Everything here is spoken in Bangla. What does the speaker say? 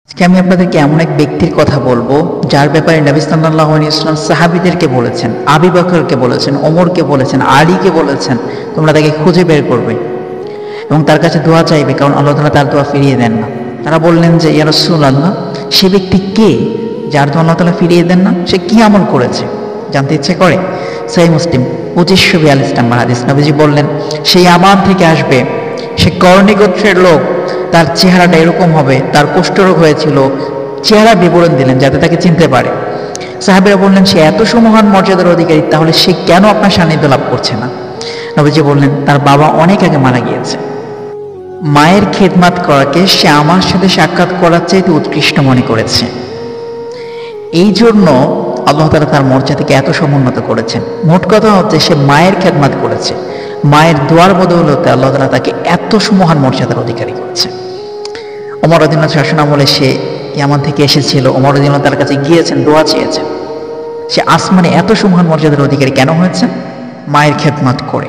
আজকে আমি আপনাদেরকে এমন এক ব্যক্তির কথা বলবো যার ব্যাপারে নবী সাল্লাল্লাহু আলাইহি ওয়াসাল্লাম সাহাবীদেরকে বলেছেন, আবু বকরকে বলেছেন, ওমরকে বলেছেন, আলীকে বলেছেন তোমরা তাকে খুঁজে বের করবে এবং তার কাছে দোয়া চাইবে, কারণ আল্লাহ তাআলা তার দোয়া ফিরিয়ে দেন না। তারা বললেন যে ইয়া রাসূলুল্লাহ, সে ব্যক্তি কে যার দোয়া আল্লাহ তাআলা ফিরিয়ে দেন না? সে কি আমল করেছে জানতে ইচ্ছে করে। সহিহ মুসলিম 2542 নম্বর হাদিস। নবীজি বললেন, সেই আমান থেকে আসবে, সে করণী গোত্রের লোক, তার চেহারাটা এরকম হবে, তার কুষ্ঠরোগ হয়েছিল, চেহারা বিবরণ দিলেন যাতে তাকে চিনতে পারে। সাহাবীরা বললেন, সে এত সুমহান মর্যাদার অধিকারী, তাহলে সে কেন আপনার সান্নিধ্য লাভ করছে না? নবীজি বললেন, তার বাবা অনেক আগে মারা গিয়েছে। মায়ের খেদমাত করাকে সে আমার সাথে সাক্ষাৎ করার চাইতে উৎকৃষ্ট মনে করেছে। এই জন্য আল্লাহ তাআলা তার মর্যাদাকে এত সমুন্নত করেছেন। মোট কথা হচ্ছে, সে মায়ের খেদমাত করেছে, মায়ের দোয়ার বদৌলতে আল্লাহ তাআলা তাকে এত সুমহান মর্যাদার অধিকারী করেছে। ওমর রাদিয়াল্লাহু আনহু শাসন আমলে সে ইয়ামান থেকে এসেছিল, ওমর রাদিয়াল্লাহু তার কাছে গিয়েছেন, দোয়া চেয়েছেন। সে আসমানে এত সুমহান মর্যাদার অধিকারী কেন হয়েছে? মায়ের খেদমাত করে।